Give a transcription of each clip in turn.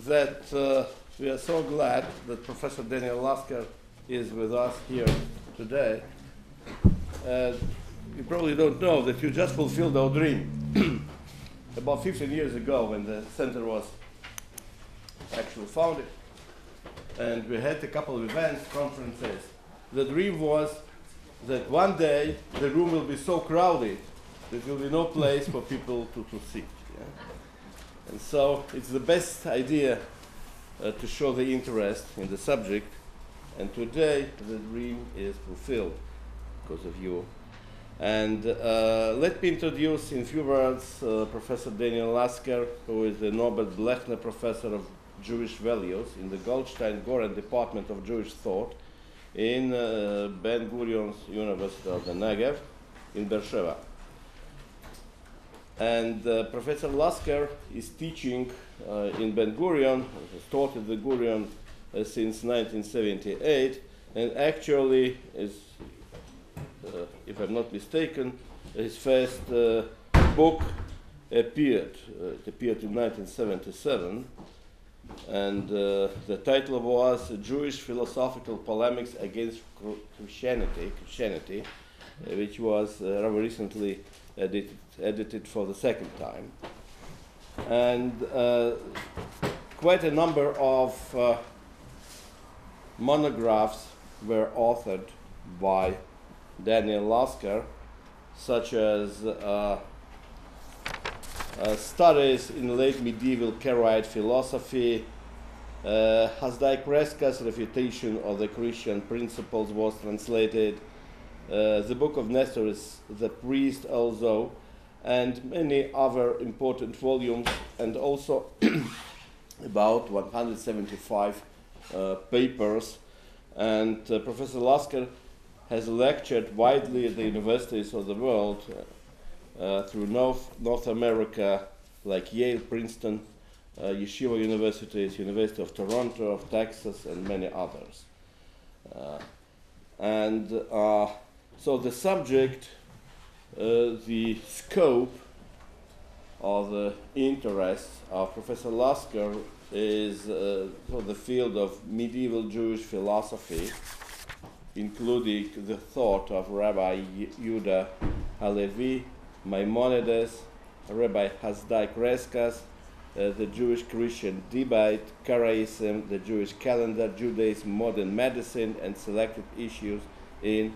that we are so glad that Professor Daniela Laskera is with us here today. You probably don't know that you just fulfilled our dream. About 15 years ago, when the center was actually founded, and we had a couple of events, conferences, the dream was that one day the room will be so crowded that there will be no place for people to sit. Yeah? And so it's the best idea to show the interest in the subject, and today the dream is fulfilled because of you. And let me introduce in few words Professor Daniela Laskera, who is the Norbert Blechner Professor of Jewish Values in the Goldstein-Goren Department of Jewish Thought in Ben Gurion's University of the Negev in Beersheba. And Professor Laskera is teaching in Ben Gurion, has taught at the Gurion since 1978, and actually is, if I'm not mistaken, his first book appeared. It appeared in 1977, and the title was Jewish Philosophical Polemics Against Christianity, which was rather recently edited for the second time. And quite a number of monographs were authored by Daniela Laskera, such as studies in late medieval Karaite philosophy, Hasdai Kreska's refutation of the Christian principles was translated, the book of Nestor is the priest also, and many other important volumes, and also about 175 papers. And Professor Laskera has lectured widely at the universities of the world through North America, like Yale, Princeton, Yeshiva universities, University of Toronto, of Texas, and many others. So the subject, the scope of the interest of Professor Laskera is for the field of medieval Jewish philosophy, including the thought of Rabbi Yehuda Halevi, Maimonides, Rabbi Hasdai Kreskas, the Jewish-Christian debate, Karaism, the Jewish calendar, Judaism, modern medicine, and selected issues in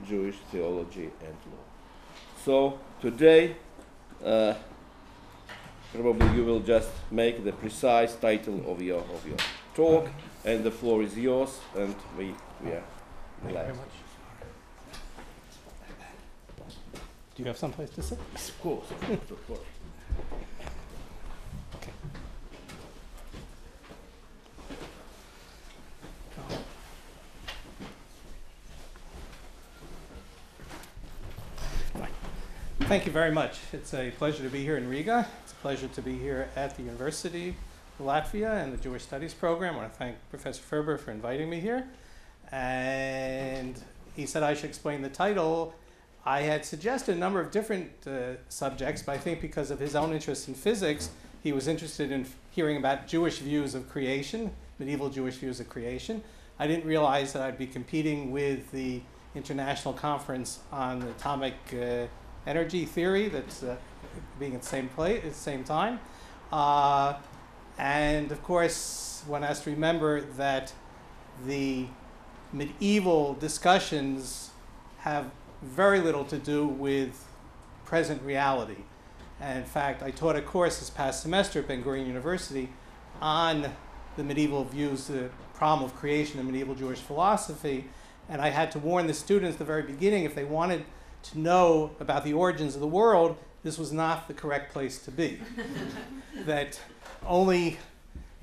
Jewish theology and law. So today, probably you will just make the precise title of your talk, and the floor is yours, and we are Thank you very much. Do you have someplace to sit? Of course, of course. Okay. Thank you very much. It's a pleasure to be here in Riga. It's a pleasure to be here at the University of Latvia and the Jewish Studies program. I want to thank Professor Ferber for inviting me here. And he said I should explain the title. I had suggested a number of different subjects, but I think because of his own interest in physics, he was interested in hearing about Jewish views of creation, medieval Jewish views of creation. I didn't realize that I'd be competing with the International Conference on Atomic Energy Theory that's being at the same time. And of course, one has to remember that the medieval discussions have very little to do with present reality. And in fact, I taught a course this past semester at Ben Gurion University on the medieval views, the problem of creation in medieval Jewish philosophy. And I had to warn the students at the very beginning, if they wanted to know about the origins of the world, this was not the correct place to be. That only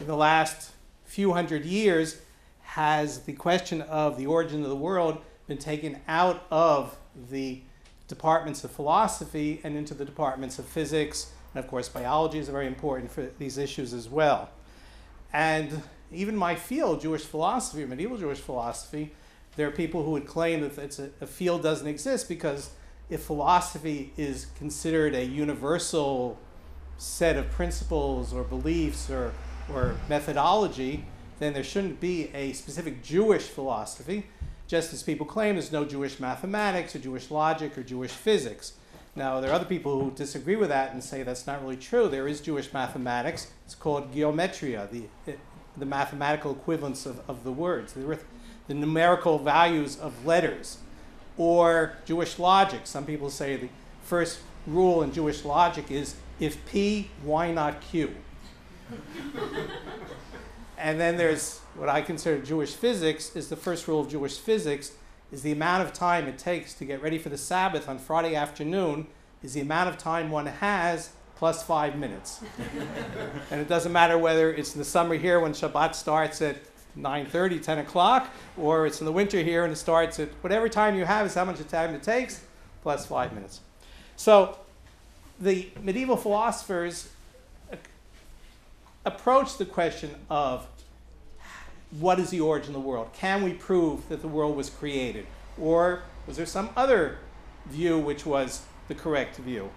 in the last few hundred years has the question of the origin of the world been taken out of the departments of philosophy and into the departments of physics, and of course biology is very important for these issues as well. And even my field, Jewish philosophy, or medieval Jewish philosophy, there are people who would claim that it's a field doesn't exist because if philosophy is considered a universal set of principles or beliefs or or methodology, then there shouldn't be a specific Jewish philosophy, just as people claim there's no Jewish mathematics or Jewish logic or Jewish physics. Now, there are other people who disagree with that and say that's not really true. There is Jewish mathematics. It's called geometria, the mathematical equivalence of the words, the numerical values of letters. Or Jewish logic. Some people say the first rule in Jewish logic is, if P, why not Q? And then there's what I consider Jewish physics. Is the first rule of Jewish physics is the amount of time it takes to get ready for the Sabbath on Friday afternoon is the amount of time one has plus 5 minutes. And it doesn't matter whether it's in the summer here when Shabbat starts at 9:30, 10 o'clock, or it's in the winter here and it starts at whatever time you have is how much time it takes, plus 5 minutes. So the medieval philosophers approached the question of what is the origin of the world? Can we prove that the world was created? Or was there some other view which was the correct view?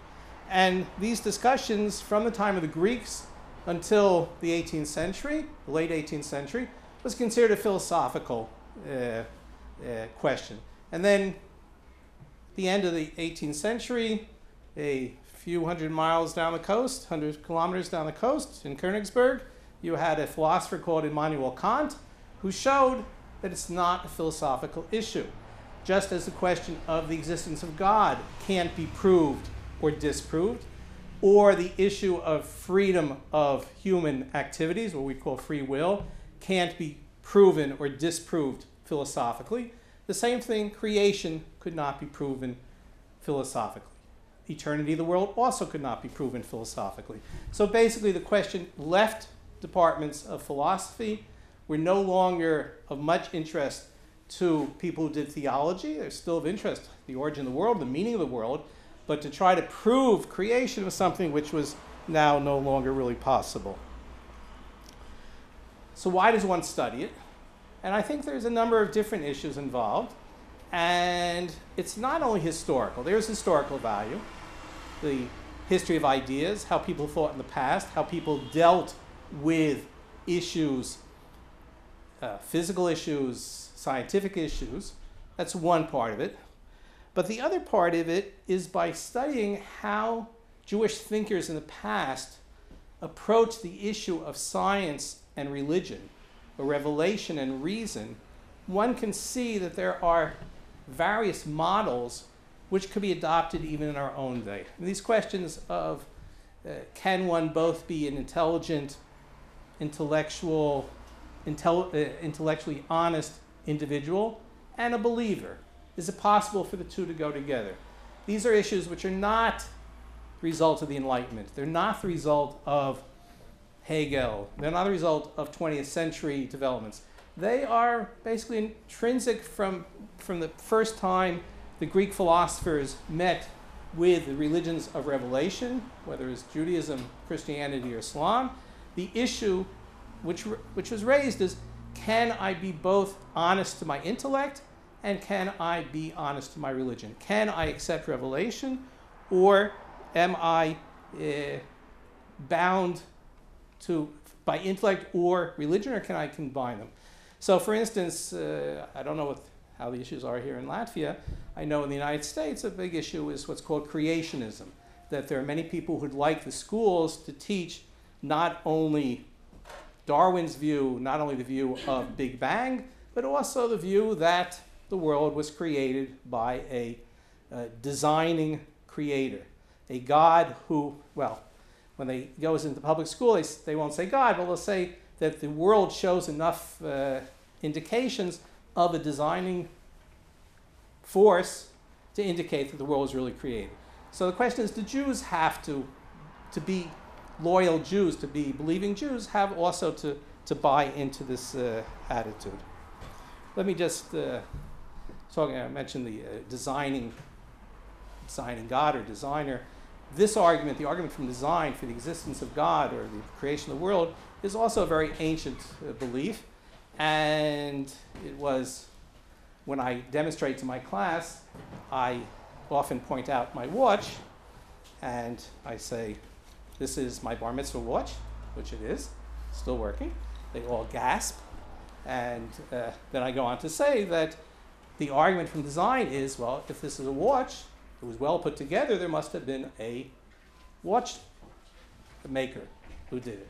And these discussions from the time of the Greeks until the 18th century, the late 18th century, was considered a philosophical question. And then the end of the 18th century, a few hundred miles down the coast, 100 kilometers down the coast in Königsberg, you had a philosopher called Immanuel Kant, who showed that it's not a philosophical issue. Just as the question of the existence of God can't be proved or disproved, or the issue of freedom of human activities, what we call free will, can't be proven or disproved philosophically. The same thing, creation could not be proven philosophically. Eternity of the world also could not be proven philosophically. So basically the question left departments of philosophy were no longer of much interest to people who did theology. They're still of interest, the origin of the world, the meaning of the world, but to try to prove creation was something which was now no longer really possible. So why does one study it? And I think there's a number of different issues involved. And it's not only historical. There's historical value, the history of ideas, how people thought in the past, how people dealt with issues, physical issues, scientific issues. That's one part of it. But the other part of it is by studying how Jewish thinkers in the past approached the issue of science and religion, or revelation and reason, one can see that there are various models which could be adopted even in our own day. And these questions of can one both be an intelligent, intellectually honest individual and a believer? Is it possible for the two to go together? These are issues which are not the result of the Enlightenment. They're not the result of Hegel. They're not the result of 20th century developments. They are basically intrinsic from the first time the Greek philosophers met with the religions of revelation, whether it's Judaism, Christianity, or Islam. The issue which was raised is, can I be both honest to my intellect and can I be honest to my religion? Can I accept revelation, or am I bound by intellect or religion, or can I combine them? So for instance, I don't know how the issues are here in Latvia. I know in the United States a big issue is what's called creationism, that there are many people who'd like the schools to teach not only Darwin's view, not only the view of Big Bang, but also the view that the world was created by a designing creator, a God who, well, when they goes into public school, they won't say God, but they'll say that the world shows enough indications of a designing force to indicate that the world was really created. So the question is, do Jews have to be loyal Jews, to be believing Jews, have also to buy into this attitude? Let me just I mentioned the designing God or designer. This argument, the argument from design for the existence of God or the creation of the world, is also a very ancient belief. And it was, when I demonstrate to my class, I often point out my watch, and I say, this is my bar mitzvah watch, which it is. still working. They all gasp. And then I go on to say that the argument from design is, well, if this is a watch, it was well put together, there must have been a watch maker who did it.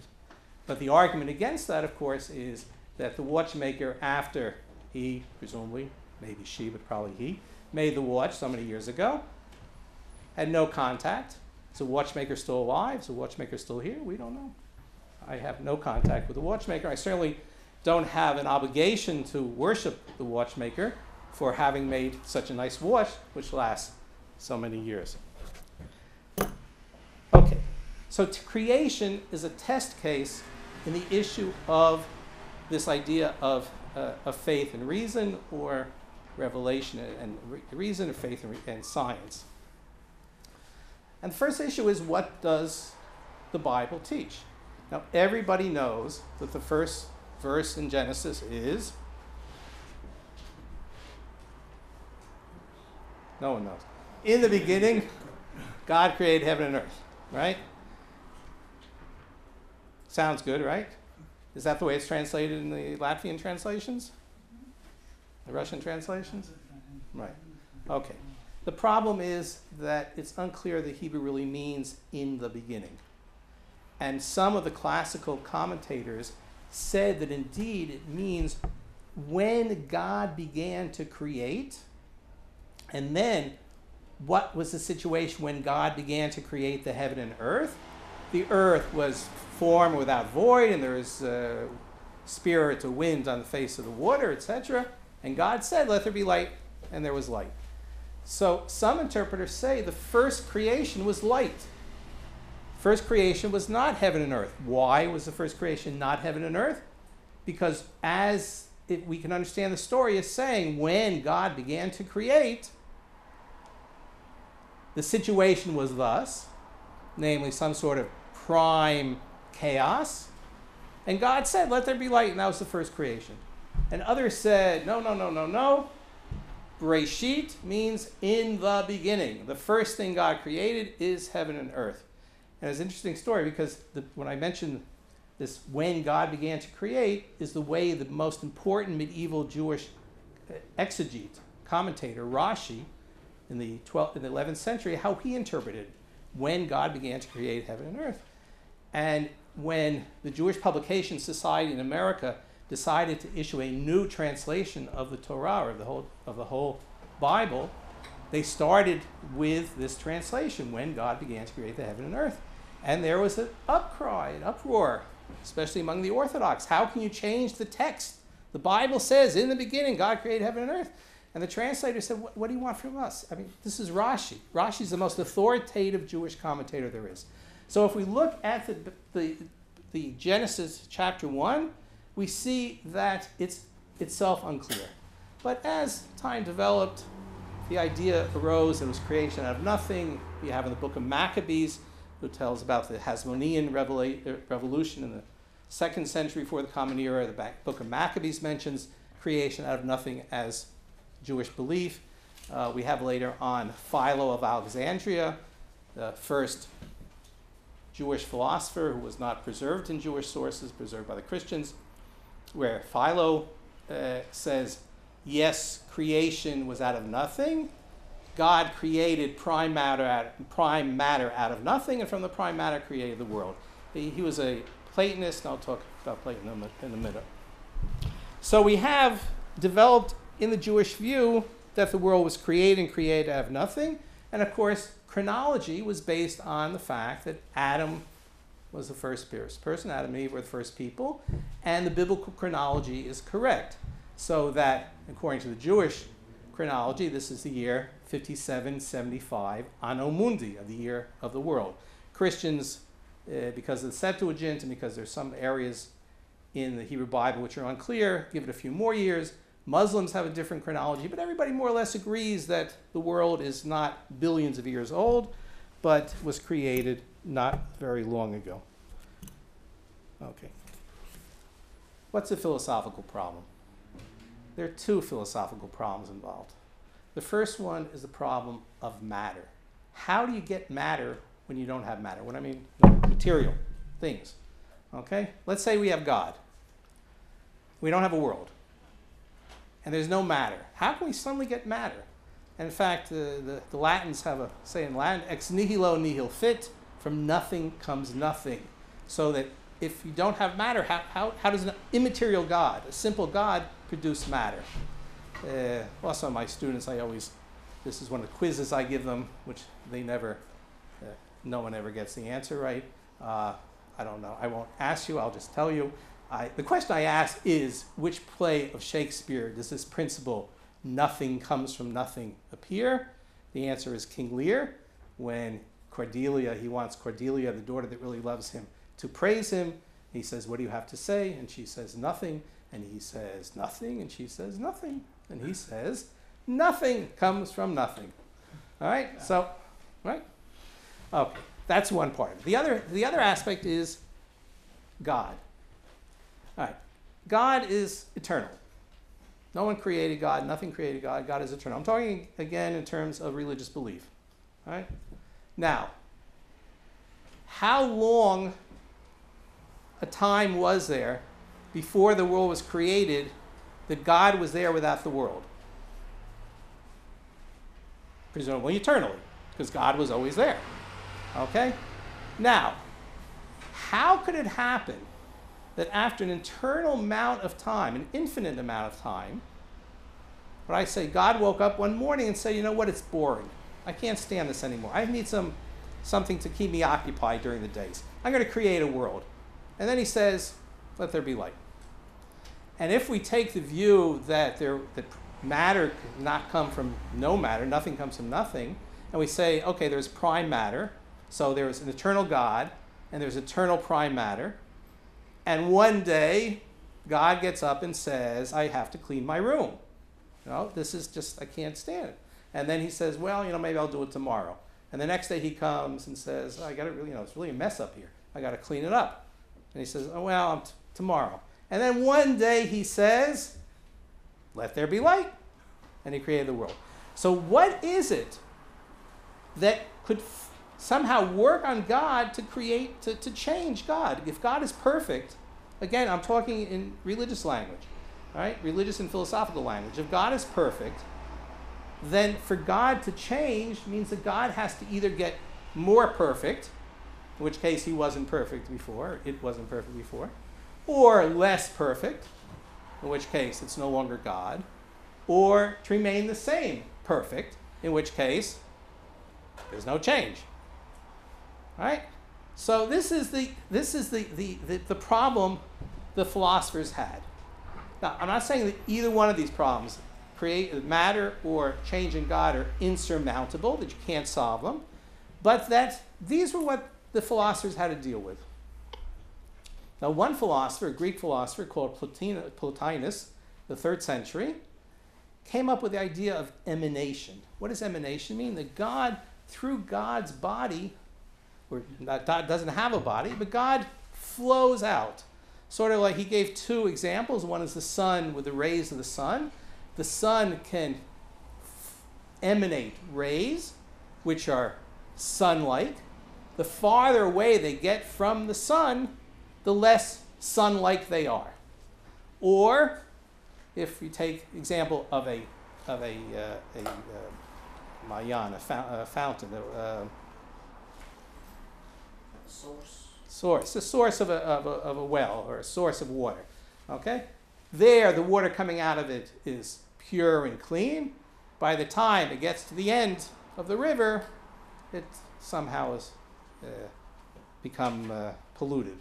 But the argument against that, of course, is that the watchmaker, after he, presumably, maybe she, but probably he, made the watch so many years ago, had no contact. Is the watchmaker still alive? Is the watchmaker still here? We don't know. I have no contact with the watchmaker. I certainly don't have an obligation to worship the watchmaker for having made such a nice watch, which lasts so many years. Okay, so creation is a test case in the issue of this idea of faith and reason, or revelation and reason, and faith and science. And the first issue is, what does the Bible teach? Now, everybody knows that the first verse in Genesis is, no one knows. In the beginning, God created heaven and earth, right? Sounds good, right? Is that the way it's translated in the Latvian translations? The Russian translations? Right. Okay. The problem is that it's unclear the Hebrew really means in the beginning. And some of the classical commentators said that indeed it means when God began to create, and then what was the situation when God began to create the heaven and earth? The earth was formed without void, and there was spirit or wind on the face of the water, etc. And God said, "Let there be light," and there was light. So some interpreters say the first creation was light. First creation was not heaven and earth. Why was the first creation not heaven and earth? Because we can understand the story as saying, when God began to create, the situation was thus, namely some sort of prime chaos, and God said, "Let there be light," and that was the first creation. And others said, no. Bereshit means in the beginning. The first thing God created is heaven and earth. And it's an interesting story, because when I mentioned this, when God began to create, is the way the most important medieval Jewish exegete, commentator, Rashi, in the 11th century, how he interpreted when God began to create heaven and earth. And when the Jewish Publication Society in America decided to issue a new translation of the Torah, or of the whole Bible, they started with this translation, when God began to create the heaven and earth. And there was an upcry, an uproar, especially among the Orthodox. How can you change the text? The Bible says, in the beginning, God created heaven and earth. And the translator said, what do you want from us? I mean, this is Rashi. Rashi is the most authoritative Jewish commentator there is. So if we look at the Genesis chapter 1, we see that it's itself unclear. But as time developed, the idea arose that it was creation out of nothing. You have in the book of Maccabees, who tells about the Hasmonean revolution in the 2nd century before the Common Era. The book of Maccabees mentions creation out of nothing as Jewish belief. We have later on Philo of Alexandria, the first Jewish philosopher who was not preserved in Jewish sources, preserved by the Christians, where Philo says, yes, creation was out of nothing. God created prime matter out of nothing, and from the prime matter created the world. He was a Platonist, and I'll talk about Platonism in a minute. So we have developed in the Jewish view that the world was created out of nothing, and of course chronology was based on the fact that Adam was the first person, Adam and Eve were the first people, and the biblical chronology is correct. So that, according to the Jewish chronology, this is the year 5775 Anno Mundi, of the year of the world. Christians, because of the Septuagint and because there's some areas in the Hebrew Bible which are unclear, give it a few more years. Muslims have a different chronology, but everybody more or less agrees that the world is not billions of years old, but was created not very long ago. Okay. What's the philosophical problem? There are two philosophical problems involved. The first one is the problem of matter. How do you get matter when you don't have matter? What I mean, material things. Okay? Let's say we have God. We don't have a world. And there's no matter. How can we suddenly get matter? And in fact, the Latins have a say in Latin, ex nihilo nihil fit, from nothing comes nothing. So that if you don't have matter, how does an immaterial God, a simple God, produce matter? Also, my students, this is one of the quizzes I give them, which they never, no one ever gets the answer right. I don't know. I won't ask you. I'll just tell you. The question I ask is, which play of Shakespeare does this principle, nothing comes from nothing, appear? The answer is King Lear, when he wants Cordelia, the daughter that really loves him, to praise him. He says, what do you have to say? And she says, nothing. And he says, nothing. And she says, nothing. And he says, nothing comes from nothing. All right? So, right? Okay. That's one part of it. The other aspect is God. All right. God is eternal. No one created God. Nothing created God. God is eternal. I'm talking, again, in terms of religious belief. All right? Now, how long a time was there before the world was created that God was there without the world? Presumably eternally, because God was always there. Okay? Now, how could it happen that after an eternal amount of time, an infinite amount of time, what I say, God woke up one morning and said, you know what, it's boring. I can't stand this anymore. I need something to keep me occupied during the days. I'm going to create a world. And then he says, let there be light. And if we take the view that matter could not come from no matter, nothing comes from nothing, and we say, okay, there's prime matter, so there's an eternal God, and there's eternal prime matter, and one day, God gets up and says, I have to clean my room. This is just, I can't stand it. And then he says, well, maybe I'll do it tomorrow. And the next day he comes and says, I got to really, it's really a mess up here. I got to clean it up. And he says, oh, well, tomorrow. And then one day he says, let there be light. And he created the world. So what is it that could somehow work on God to create, to change God? If God is perfect, again, I'm talking in religious language, right? Religious and philosophical language. If God is perfect, then for God to change means that God has to either get more perfect, in which case he wasn't perfect before, it wasn't perfect before, or less perfect, in which case it's no longer God, or to remain the same perfect, in which case there's no change. Right? So this is the problem the philosophers had. Now, I'm not saying that either one of these problems, matter or change in God, are insurmountable, that you can't solve them, but that these were what the philosophers had to deal with. Now, one philosopher, a Greek philosopher called Plotinus, the 3rd century, came up with the idea of emanation. What does emanation mean? That God, through God's body, or God doesn't have a body, but God flows out. Sort of like he gave 2 examples. One is the sun with the rays of the sun. The sun can emanate rays, which are sun-like. The farther away they get from the sun, the less sun-like they are. Or, if you take example of a mayan, a fountain, source, a source of a well or a source of water. Okay, there the water coming out of it is pure and clean. By the time it gets to the end of the river, it somehow has become polluted.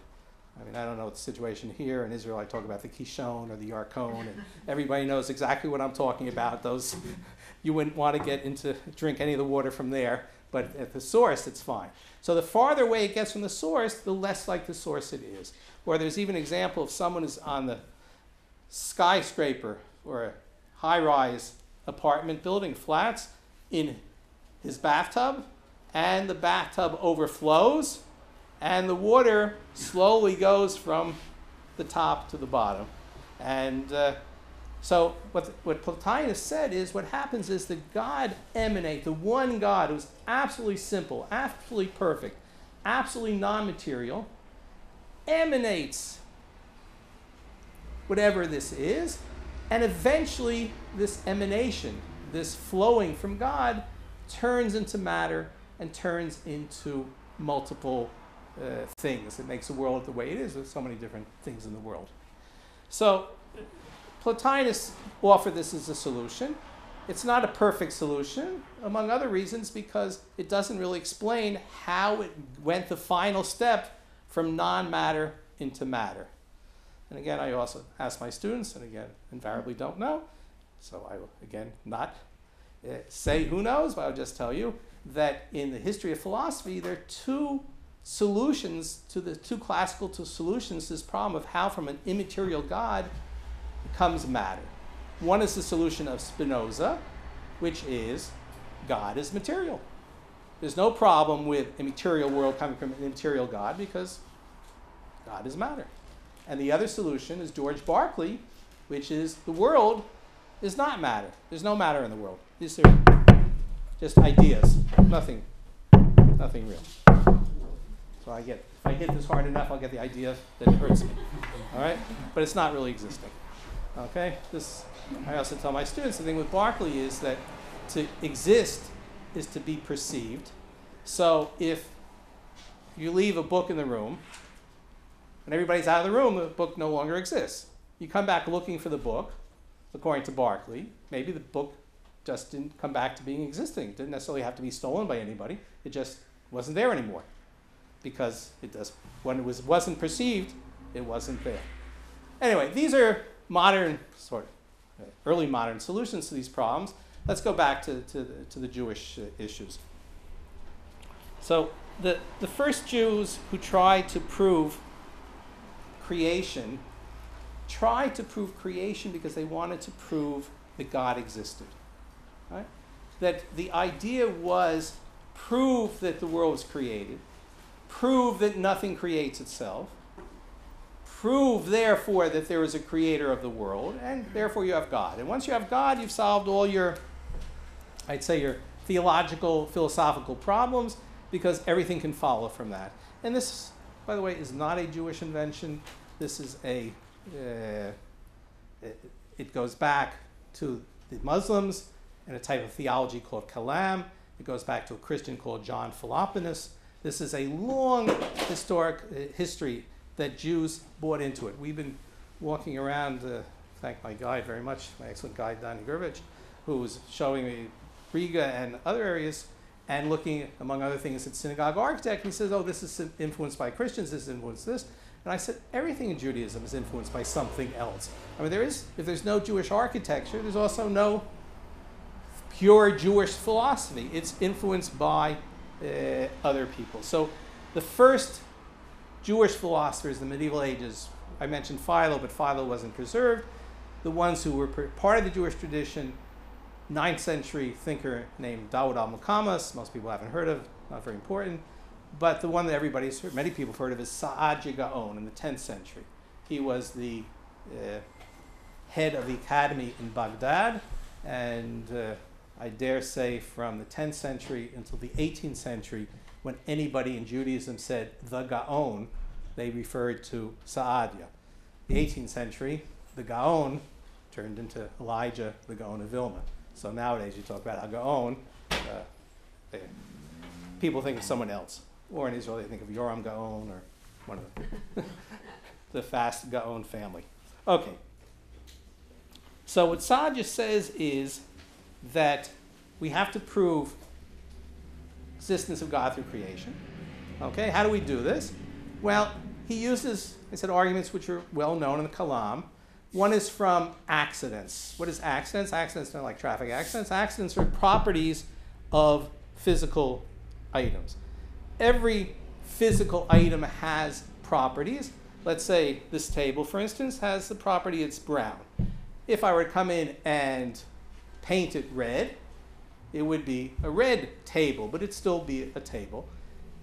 I mean, I don't know the situation here in Israel. I talk about the Kishon or the Yarkon, and everybody knows exactly what I'm talking about. Those, you wouldn't want to drink any of the water from there, but at the source, it's fine. So the farther away it gets from the source, the less like the source it is. Or there's even an example of someone who's on the skyscraper or a high-rise apartment building, flats, in his bathtub, and the bathtub overflows, and the water slowly goes from the top to the bottom. And so what Plotinus said is what happens is that God emanates, the one God who's absolutely simple, absolutely perfect, absolutely non-material, emanates whatever this is, and eventually this emanation, this flowing from God, turns into matter and turns into multiple things. It makes the world the way it is. There's so many different things in the world. So Plotinus offered this as a solution. It's not a perfect solution, among other reasons, because it doesn't really explain how it went the final step from non-matter into matter. And again, I also ask my students, and again, invariably don't know, so I will, again, not say who knows, but I'll just tell you that in the history of philosophy, there are two solutions to the two classical solutions to this problem of how from an immaterial God comes matter. One is the solution of Spinoza, which is God is material. There's no problem with a material world coming from an immaterial God because God is matter. And the other solution is George Berkeley, which is the world is not matter. There's no matter in the world. These are just ideas, nothing real. So if I hit this hard enough, I'll get the idea that it hurts me. All right? But it's not really existing. Okay? I also tell my students the thing with Berkeley is that to exist is to be perceived. So if you leave a book in the room, and everybody's out of the room, the book no longer exists. You come back looking for the book, according to Berkeley, maybe the book just didn't come back to being existing. It didn't necessarily have to be stolen by anybody. It just wasn't there anymore. Because when it wasn't perceived, it wasn't there. Anyway, these are modern, early modern solutions to these problems. Let's go back to the Jewish issues. So the first Jews who tried to prove creation because they wanted to prove that God existed. Right? That the idea was prove that the world was created, prove that nothing creates itself, prove therefore that there is a creator of the world, and therefore you have God. And once you have God, you've solved all your theological, philosophical problems, because everything can follow from that. And this, by the way, is not a Jewish invention. This is it goes back to the Muslims and a type of theology called Kalam. It goes back to a Christian called John Philoponus. This is a long historic history that Jews bought into it. We've been walking around, thank my guide very much, my excellent guide, Danny Gurvich, who was showing me Riga and other areas and looking, among other things, at synagogue architect. And he says, oh, this is influenced by Christians, this is influenced this. And I said, everything in Judaism is influenced by something else. I mean, if there's no Jewish architecture, there's also no pure Jewish philosophy. It's influenced by other people. So the first Jewish philosophers in the medieval ages, I mentioned Philo, but Philo wasn't preserved. The ones who were part of the Jewish tradition, 9th century thinker named Dawud al-Muqammas, most people haven't heard of, not very important. But the one that everybody's heard, many people have heard of, is Sa'adya Gaon in the 10th century. He was the head of the academy in Baghdad, and I dare say from the 10th century until the 18th century, when anybody in Judaism said the Gaon, they referred to Sa'adya. The 18th century, the Gaon turned into Elijah, the Gaon of Vilna. So nowadays you talk about a Gaon, people think of someone else. Or in Israel, they think of Yoram Gaon or one of the fast Gaon family. Okay. So what Sa'adya says is that we have to prove existence of God through creation. Okay, how do we do this? Well, he uses, I said, arguments which are well known in the Kalam. One is from accidents. What is accidents? Accidents are like traffic accidents. Accidents are properties of physical items. Every physical item has properties. Let's say this table, for instance, has the property it's brown. If I were to come in and paint it red, it would be a red table, but it'd still be a table.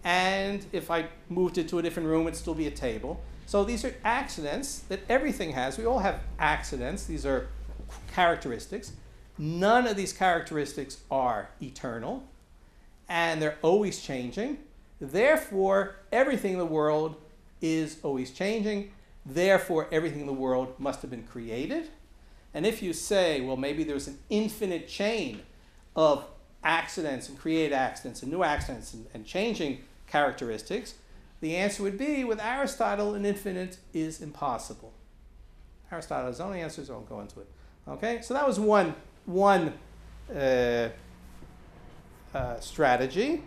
And if I moved it to a different room, it'd still be a table. So these are accidents that everything has. We all have accidents. These are characteristics. None of these characteristics are eternal, and they're always changing. Therefore, everything in the world is always changing. Therefore, everything in the world must have been created. And if you say, well, maybe there's an infinite chain of accidents and created accidents and new accidents and changing characteristics, the answer would be, with Aristotle, an infinite is impossible. Aristotle's only answers, I won't go into it. Okay, so that was one strategy.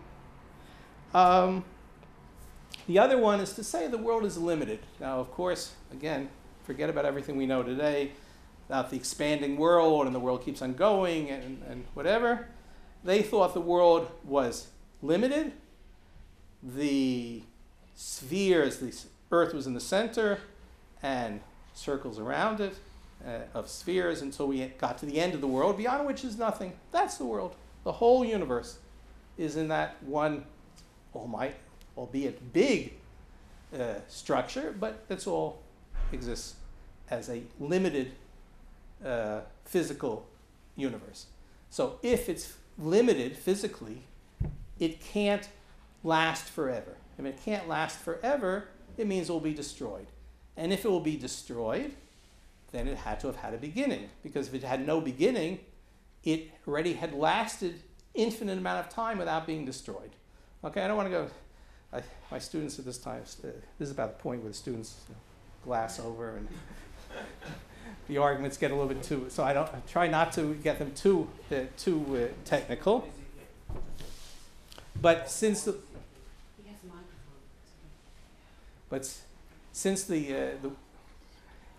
The other one is to say the world is limited. Now, of course, again, forget about everything we know today about the expanding world and the world keeps on going and whatever. They thought the world was limited. The spheres, the Earth was in the center and circles around it of spheres until we got to the end of the world, beyond which is nothing. That's the world. The whole universe is in that one almighty, albeit big structure, but that's all exists as a limited physical universe. So if it's limited physically, it can't last forever. If it can't last forever, it means it will be destroyed. And if it will be destroyed, then it had to have had a beginning. Because if it had no beginning, it already had lasted infinite amount of time without being destroyed. Okay, I don't want to go. My students at this time, this is about the point where the students glass over and the arguments get a little bit too. So I try not to get them too technical. But since the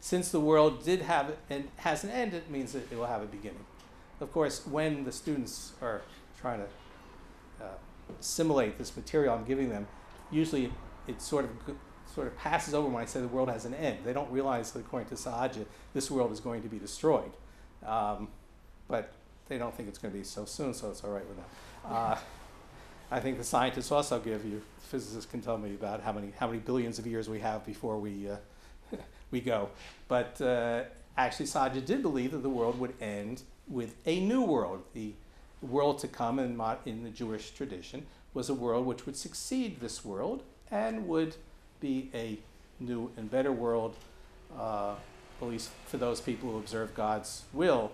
since the world did have and has an end, it means that it will have a beginning. Of course, when the students are trying to assimilate this material I'm giving them, usually it sort of passes over when I say the world has an end. They don't realize that according to Sahaja, this world is going to be destroyed. But they don't think it's going to be so soon, so it's all right with them. I think the scientists also give you, physicists can tell me about how many billions of years we have before we go. But actually, Sahaja did believe that the world would end with a new world. The world to come in the Jewish tradition was a world which would succeed this world and would be a new and better world, at least for those people who observe God's will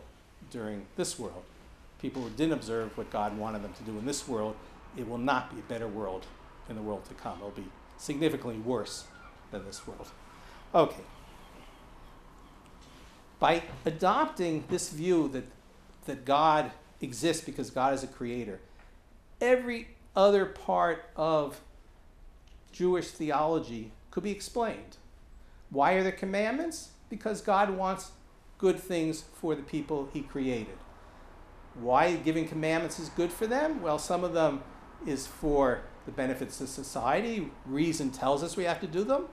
during this world. People who didn't observe what God wanted them to do in this world, it will not be a better world in the world to come. It'll be significantly worse than this world. Okay. By adopting this view that God exists because God is a creator, every other part of Jewish theology could be explained. Why are there commandments? Because God wants good things for the people he created. Why giving commandments is good for them? Well, some of them is for the benefits of society. Reason tells us we have to do them.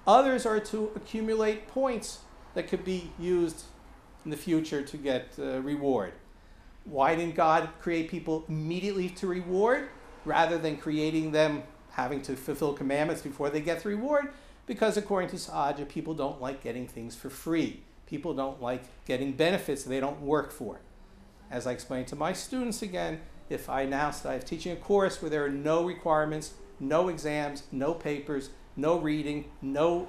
Others are to accumulate points that could be used in the future to get reward. Why didn't God create people immediately to reward rather than creating them having to fulfill commandments before they get the reward? Because according to Sahaja, people don't like getting things for free. People don't like getting benefits they don't work for. As I explained to my students again, if I announced that I'm teaching a course where there are no requirements, no exams, no papers, no reading, no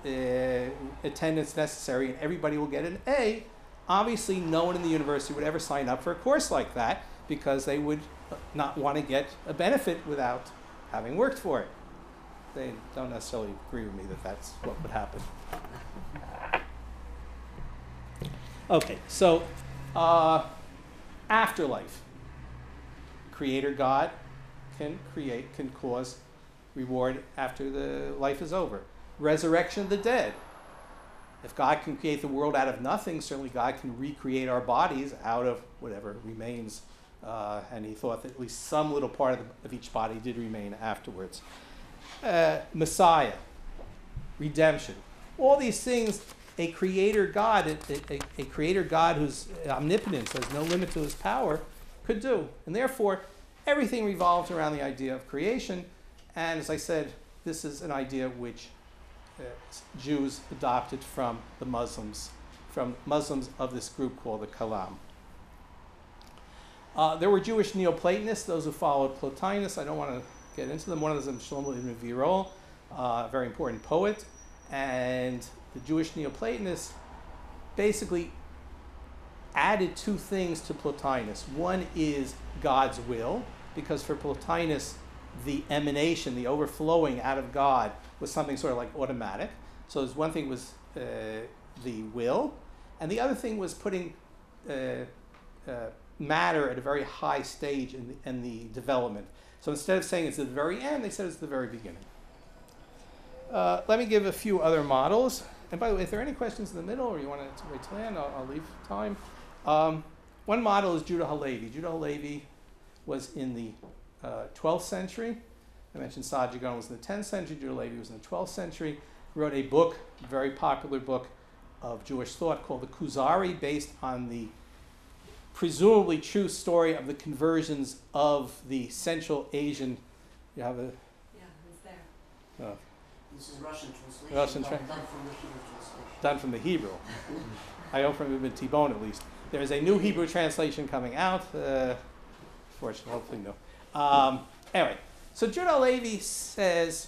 attendance necessary, and everybody will get an A, obviously no one in the university would ever sign up for a course like that because they would not want to get a benefit without having worked for it. They don't necessarily agree with me that that's what would happen. Okay, so afterlife. Creator God can cause reward after the life is over. Resurrection of the dead. If God can create the world out of nothing, certainly God can recreate our bodies out of whatever remains. And he thought that at least some little part of each body did remain afterwards. Messiah, redemption. All these things, a creator God, a creator God whose omnipotence has no limit to his power, could do. And therefore, everything revolves around the idea of creation. And as I said, this is an idea which Jews adopted from the Muslims of this group called the Kalam. There were Jewish Neoplatonists, those who followed Plotinus. I don't want to get into them. One of them, Shlomo ibn Virol, a very important poet. And the Jewish Neoplatonists basically added two things to Plotinus. One is God's will, because for Plotinus, the emanation, the overflowing out of God, was something sort of like automatic. So there's one thing was the will, and the other thing was putting matter at a very high stage in the development. So instead of saying it's at the very end, they said it's the very beginning. Let me give a few other models. And by the way, if there are any questions in the middle, or you want to wait till the end, I'll leave time. One model is Judah Halevi. Judah Halevi was in the 12th century. I mentioned Saadia Gaon was in the 10th century. Judah Halevi was in the 12th century. He wrote a book, a very popular book of Jewish thought called the Kuzari, based on the presumably true story of the conversions of the Central Asian. You have a. Yeah, it's there. Oh. This is Russian translation. Russian done translation. from the Hebrew translation. Done from the Hebrew. I hope from Ibn Tibon at least. There is a new Hebrew translation coming out. Fortunately, hopefully no. Anyway, so Judah Halevi says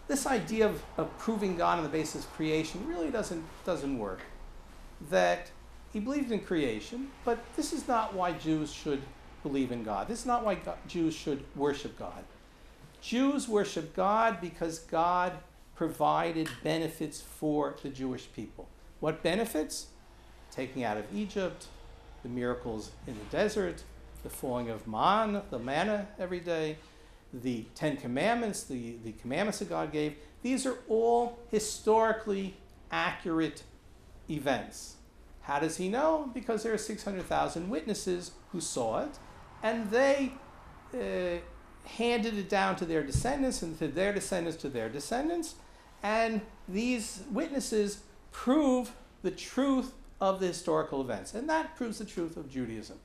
this idea of proving God on the basis of creation really doesn't work. That he believed in creation, but this is not why Jews should believe in God. This is not why Jews should worship God. Jews worship God because God provided benefits for the Jewish people. What benefits? Taking out of Egypt, the miracles in the desert, the falling of the manna every day, the 10 Commandments, the commandments that God gave. These are all historically accurate events. How does he know? Because there are 600,000 witnesses who saw it, and they handed it down to their descendants, and to their descendants, to their descendants, and these witnesses prove the truth of the historical events, and that proves the truth of Judaism.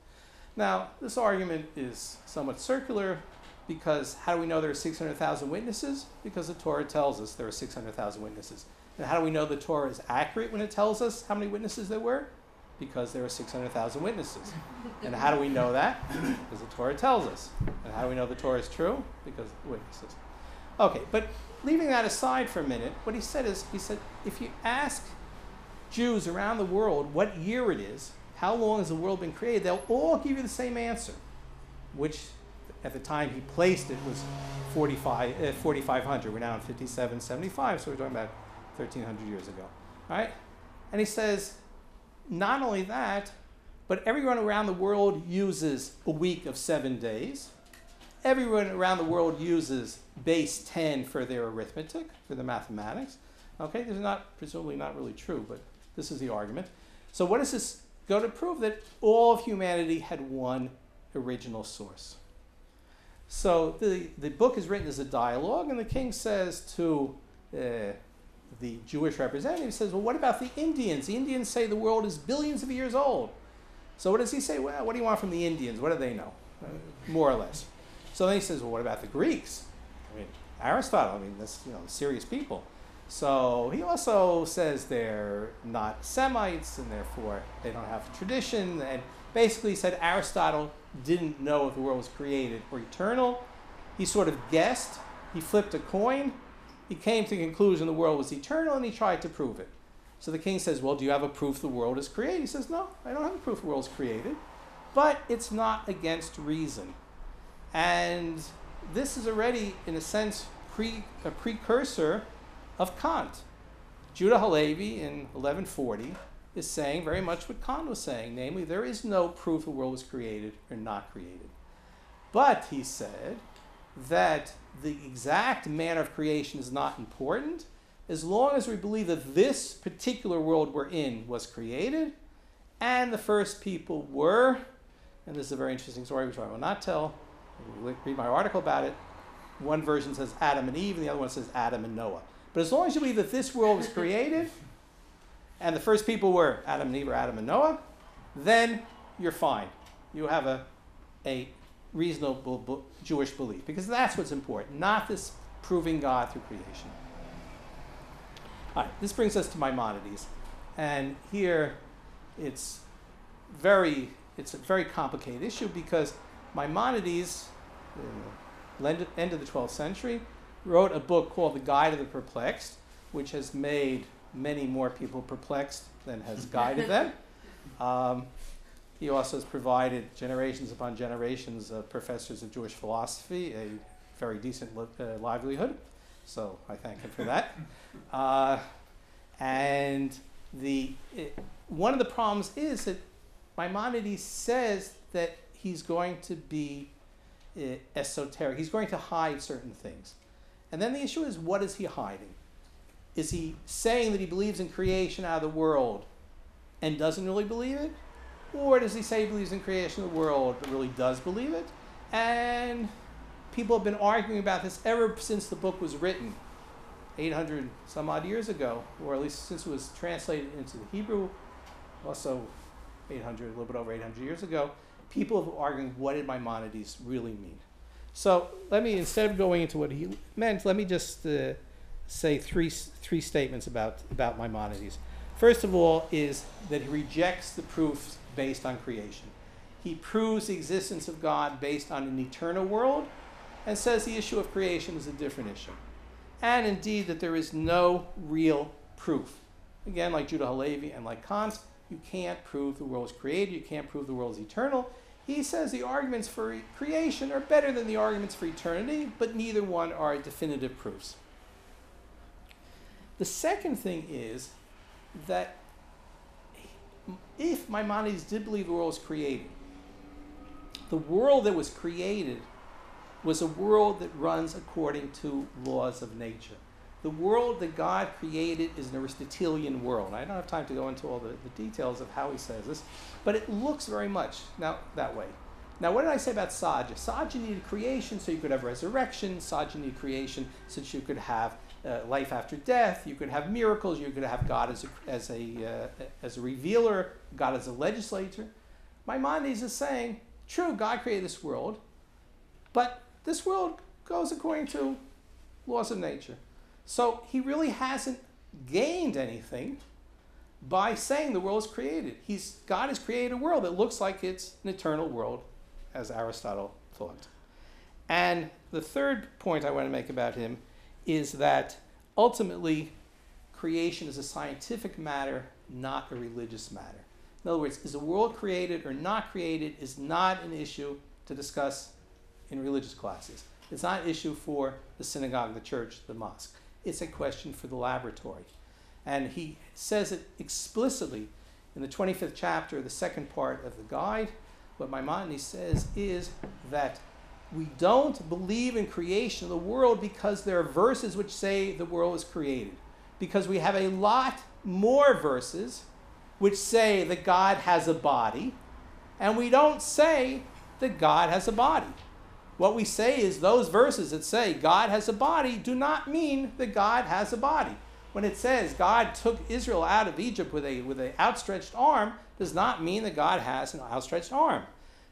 Now, this argument is somewhat circular, because how do we know there are 600,000 witnesses? Because the Torah tells us there are 600,000 witnesses. And how do we know the Torah is accurate when it tells us how many witnesses there were? Because there are 600,000 witnesses. And how do we know that? Because the Torah tells us. And how do we know the Torah is true? Because of the witnesses. Okay, but leaving that aside for a minute, what he said is, if you ask Jews around the world what year it is, how long has the world been created, they'll all give you the same answer, which at the time he placed it was 4,500. We're now in 5775, so we're talking about 1,300 years ago. All right? And he says, not only that, but everyone around the world uses a week of 7 days. Everyone around the world uses base 10 for their arithmetic, for their mathematics. Okay, this is presumably not really true, but this is the argument. So what does this go to prove? That all of humanity had one original source. So the book is written as a dialogue, and the king says to the Jewish representative, says, well, what about the Indians? The Indians say the world is billions of years old. So what does he say? Well, what do you want from the Indians? What do they know? More or less. So then he says, well, what about the Greeks? I mean, Aristotle, that's, serious people. So he also says they're not Semites, and therefore they don't have tradition. And basically he said Aristotle didn't know if the world was created or eternal. He sort of guessed. He flipped a coin. He came to the conclusion the world was eternal, and he tried to prove it. So the king says, well, do you have a proof the world is created? He says, no, I don't have a proof the world is created. But it's not against reason. And this is already, in a sense, a precursor of Kant. Judah Halevi in 1140 is saying very much what Kant was saying, namely, there is no proof the world was created or not created. But, he said, that the exact manner of creation is not important as long as we believe that this particular world we're in was created, and the first people were, and this is a very interesting story which I will not tell, read my article about it. One version says Adam and Eve, and the other one says Adam and Noah. But as long as you believe that this world was created, and the first people were Adam and Eve or Adam and Noah, then you're fine. You have a reasonable Jewish belief, because that's what's important, not this proving God through creation. All right, this brings us to Maimonides. And here it's a very complicated issue, because Maimonides, end of the 12th century, wrote a book called The Guide of the Perplexed, which has made many more people perplexed than has guided them. He also has provided generations upon generations of professors of Jewish philosophy a very decent livelihood. So I thank him for that. One of the problems is that Maimonides says that he's going to be esoteric. He's going to hide certain things. And then the issue is, what is he hiding? Is he saying that he believes in creation out of the world and doesn't really believe it? Or does he say he believes in creation of the world but really does believe it? And people have been arguing about this ever since the book was written, 800 some odd years ago, or at least since it was translated into the Hebrew, also 800, a little bit over 800 years ago. People have been arguing, what did Maimonides really mean? So let me, instead of going into what he meant, let me just say three statements about Maimonides. First of all is that he rejects the proofs based on creation. He proves the existence of God based on an eternal world and says the issue of creation is a different issue. And indeed that there is no real proof. Again, like Judah Halevi and like Kant, you can't prove the world is created, you can't prove the world is eternal. He says the arguments for creation are better than the arguments for eternity, but neither one are definitive proofs. The second thing is that if Maimonides did believe the world was created, the world that was created was a world that runs according to laws of nature. The world that God created is an Aristotelian world. I don't have time to go into all the details of how he says this, but it looks very much now that way. Now, what did I say about Sajja? Sajja needed creation so you could have resurrection. Sajja needed creation so that you could have life after death. You could have miracles. You could have God as a revealer, God as a legislator. Maimonides is saying, true, God created this world, but this world goes according to laws of nature. So he really hasn't gained anything by saying the world is created. God has created a world that looks like it's an eternal world, as Aristotle thought. And the third point I want to make about him is that ultimately creation is a scientific matter, not a religious matter. In other words, is the world created or not created is not an issue to discuss in religious classes. It's not an issue for the synagogue, the church, the mosque. It's a question for the laboratory. And he says it explicitly in the 25th chapter, the second part of the guide. What Maimonides says is that we don't believe in creation of the world because there are verses which say the world is created. Because we have a lot more verses which say that God has a body, and we don't say that God has a body. What we say is those verses that say God has a body do not mean that God has a body. When it says God took Israel out of Egypt with an outstretched arm, does not mean that God has an outstretched arm.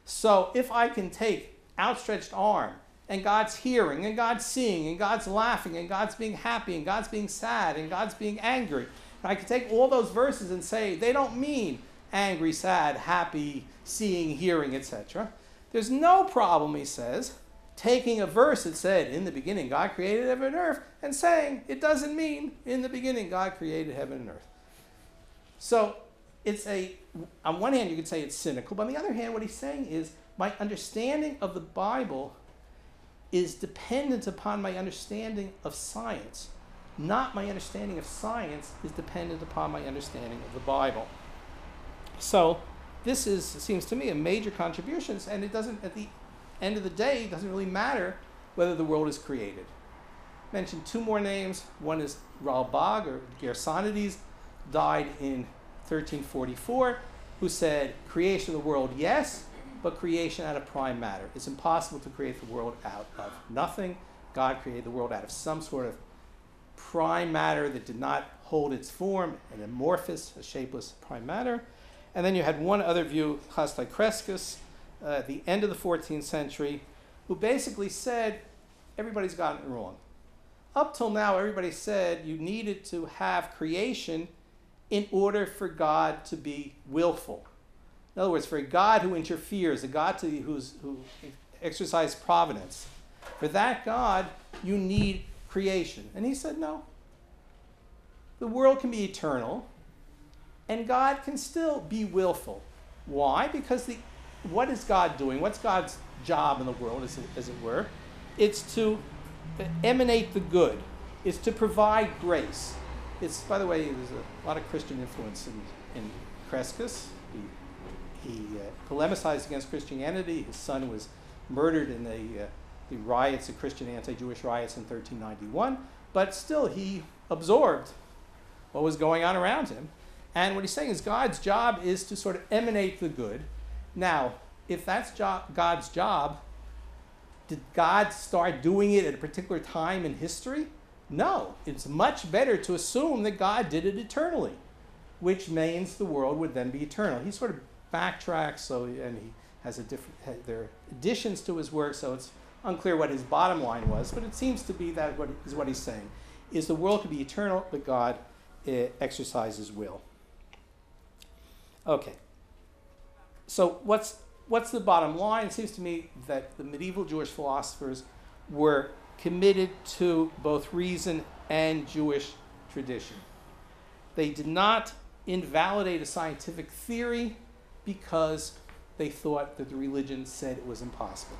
So if I can take outstretched arm and God's hearing and God's seeing and God's laughing and God's being happy and God's being sad and God's being angry, and I can take all those verses and say they don't mean angry, sad, happy, seeing, hearing, etc. There's no problem, he says, taking a verse that said, in the beginning God created heaven and earth, and saying it doesn't mean in the beginning God created heaven and earth. So it's on one hand you could say it's cynical, but on the other hand what he's saying is my understanding of the Bible is dependent upon my understanding of science. Not my understanding of science is dependent upon my understanding of the Bible. So this seems to me a major contribution, and it doesn't, at the end of the day, it doesn't really matter whether the world is created. I mentioned two more names. One is Ralbag, or Gersonides, died in 1344, who said creation of the world, yes, but creation out of prime matter. It's impossible to create the world out of nothing. God created the world out of some sort of prime matter that did not hold its form, an amorphous, a shapeless prime matter. And then you had one other view, Chastai Crescus, at the end of the 14th century, who basically said everybody's gotten it wrong. Up till now, everybody said you needed to have creation in order for God to be willful. In other words, for a God who interferes, a God who exercises providence, for that God, you need creation. And he said, no. the world can be eternal, and God can still be willful. Why? Because what is God doing? What's God's job in the world, as it were? It's to emanate the good. It's to provide grace. By the way, there's a lot of Christian influence in Crescus. He polemicized against Christianity. His son was murdered in the riots, the Christian anti-Jewish riots in 1391. But still, he absorbed what was going on around him. And what he's saying is God's job is to sort of emanate the good. Now, if that's God's job, did God start doing it at a particular time in history? No. It's much better to assume that God did it eternally, which means the world would then be eternal. He sort of backtracks, and he has there are additions to his work, so it's unclear what his bottom line was, but it seems to be that what he's saying is the world could be eternal, but God exercises will. Okay. So what's the bottom line? It seems to me that the medieval Jewish philosophers were committed to both reason and Jewish tradition. They did not invalidate a scientific theory because they thought that the religion said it was impossible.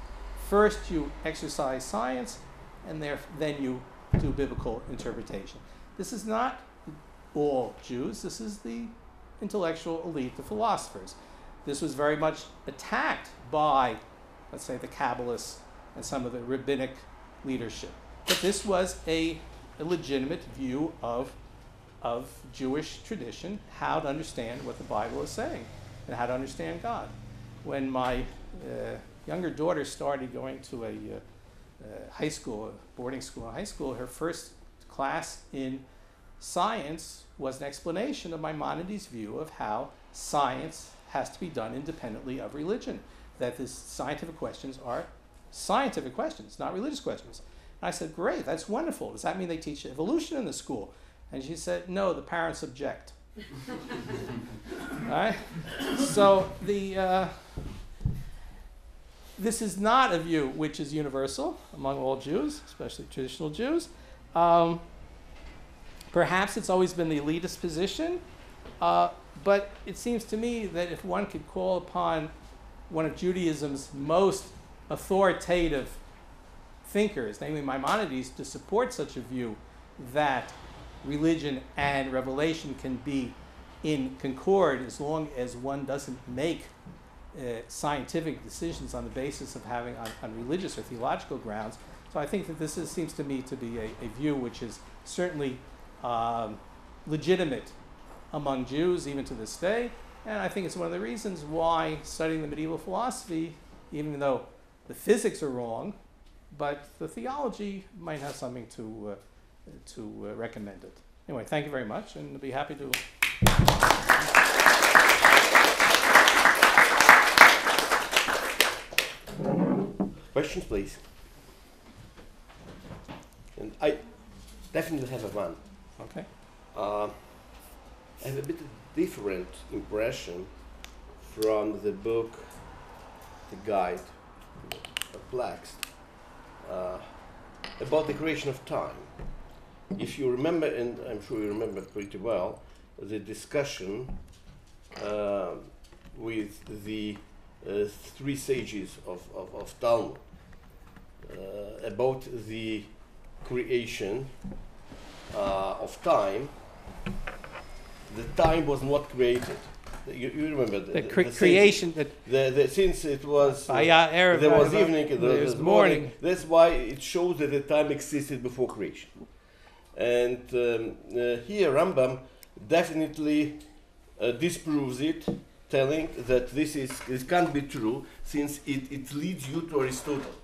First you exercise science, and then you do biblical interpretation. This is not all Jews. This is the intellectual elite, the philosophers. This was very much attacked by, let's say, the Kabbalists and some of the rabbinic leadership. But this was a legitimate view of Jewish tradition, how to understand what the Bible is saying and how to understand God. When my younger daughter started going to a high school, a boarding school, high school, her first class in science was an explanation of Maimonides' view of how science has to be done independently of religion, that the scientific questions are scientific questions, not religious questions. And I said, great, that's wonderful. Does that mean they teach evolution in the school? And she said, no, the parents object. All right? So this is not a view which is universal among all Jews, especially traditional Jews. Perhaps it's always been the elitist position, but it seems to me that if one could call upon one of Judaism's most authoritative thinkers, namely Maimonides, to support such a view that religion and revelation can be in concord as long as one doesn't make scientific decisions on the basis of having on religious or theological grounds. So I think that this seems to me to be a view which is certainly legitimate among Jews even to this day, and I think it's one of the reasons why studying the medieval philosophy, even though the physics are wrong, but the theology might have something to recommend it. Anyway, thank you very much, and I'll be happy to. Questions, please. And I definitely have one. Okay. I have a bit different impression from the book, The Guide, Perplexed, about the creation of time. If you remember, and I'm sure you remember pretty well, the discussion with the three sages of Talmud about the creation of time. The time was not created. You remember the creation that since it was there was evening and there was morning. That's why it shows that the time existed before creation. And here Rambam definitely disproves it, telling that this can't be true, since it leads you to Aristotle,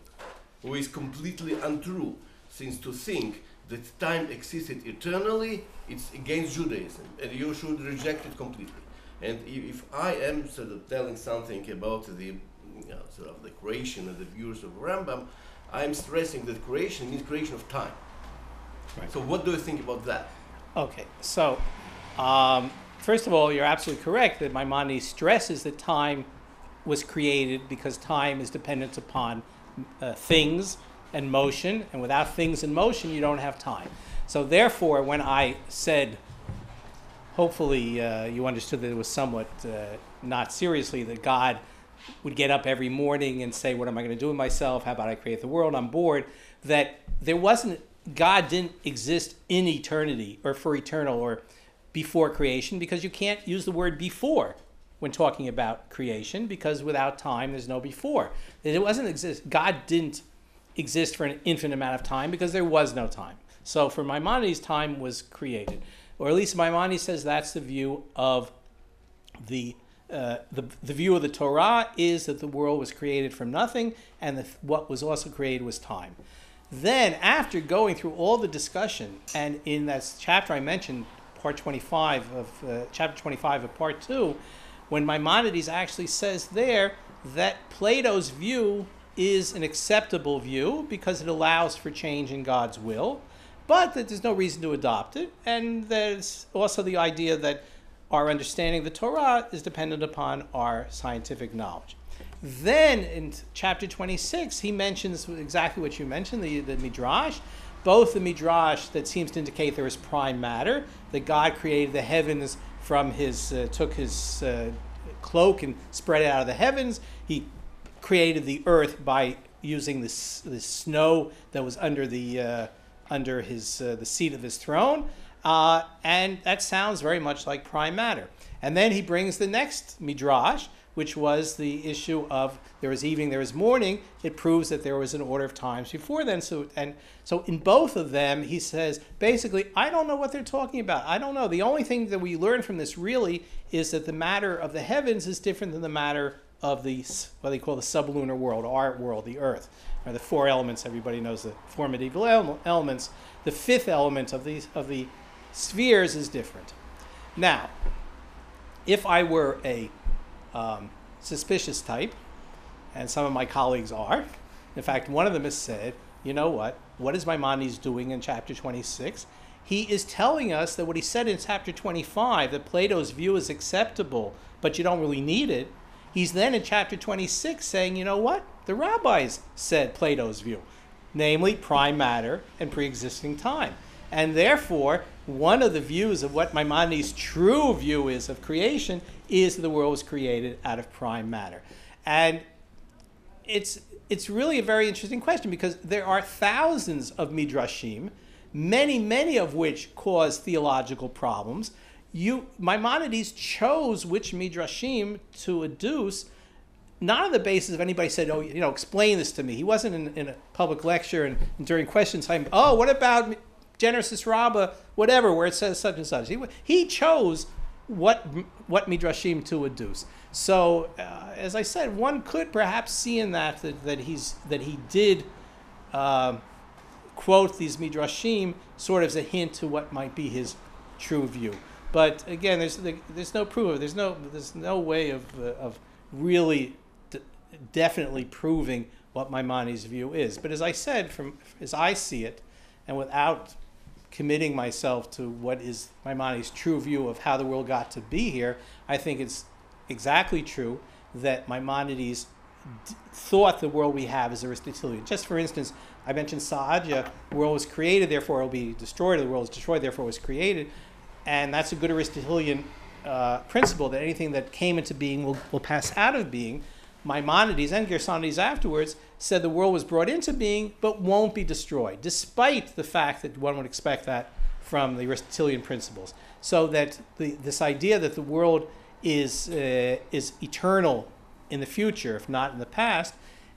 who is completely untrue, since to think that time existed eternally, it's against Judaism, and you should reject it completely. And if I am sort of telling something about the sort of the creation and the views of Rambam, I'm stressing that creation means creation of time. Right. So what do you think about that? Okay, so first of all, you're absolutely correct that Maimonides stresses that time was created because time is dependent upon things and motion, and without things in motion, you don't have time. So therefore, when I said hopefully you understood that it was somewhat not seriously that God would get up every morning and say, what am I going to do with myself? How about I create the world? I'm bored. That there wasn't, God didn't exist in eternity or for eternal or before creation, because you can't use the word before when talking about creation, because without time there's no before. It wasn't exist. God didn't exist for an infinite amount of time because there was no time. So for Maimonides, time was created, or at least Maimonides says that's the view of the view of the Torah is that the world was created from nothing, and what was also created was time. Then, after going through all the discussion, and in that chapter I mentioned, part 25 of chapter 25 of part 2, when Maimonides actually says there that Plato's view is an acceptable view because it allows for change in God's will, but that there's no reason to adopt it, and there's also the idea that our understanding of the Torah is dependent upon our scientific knowledge. Then in chapter 26, he mentions exactly what you mentioned, the Midrash, both the Midrash that seems to indicate there is prime matter, that God created the heavens from took his cloak and spread it out of the heavens. He created the earth by using this snow that was under the seat of his throne. And that sounds very much like prime matter. And then he brings the next Midrash, which was the issue of there was evening, there was morning. It proves that there was an order of times before then. So in both of them, he says, basically, I don't know what they're talking about. I don't know. The only thing that we learn from this really is that the matter of the heavens is different than the matter of what they call the sublunar world, our world, the earth. Or the four elements, everybody knows the four medieval elements. The fifth element of the spheres is different. Now, if I were a suspicious type, and some of my colleagues are, in fact, one of them has said, you know what is Maimonides doing in chapter 26? He is telling us that what he said in chapter 25, that Plato's view is acceptable, but you don't really need it. He's then in chapter 26 saying, you know what? The rabbis said Plato's view, namely prime matter and pre-existing time. And therefore, one of the views of what Maimonides' true view is of creation is that the world was created out of prime matter. And it's really a very interesting question, because there are thousands of midrashim, many of which cause theological problems. Maimonides chose which midrashim to adduce, not on the basis of anybody said, oh, explain this to me. He wasn't in a public lecture and during question time, oh, what about Genesis Rabbah, whatever, where it says such and such. He chose what midrashim to adduce. So, as I said, one could perhaps see in that he did quote these midrashim sort of as a hint to what might be his true view. But again, there's no proof of it. There's no way of really definitely proving what Maimonides' view is. But as I said, as I see it, and without committing myself to what is Maimonides' true view of how the world got to be here, I think it's exactly true that Maimonides thought the world we have is Aristotelian. Just for instance, I mentioned Sa'adya, the world was created, therefore it will be destroyed, or the world is destroyed, therefore it was created. And that's a good Aristotelian principle, that anything that came into being will pass out of being. Maimonides and Gersonides afterwards said the world was brought into being but won't be destroyed, despite the fact that one would expect that from the Aristotelian principles. So that this idea that the world is eternal in the future, if not in the past,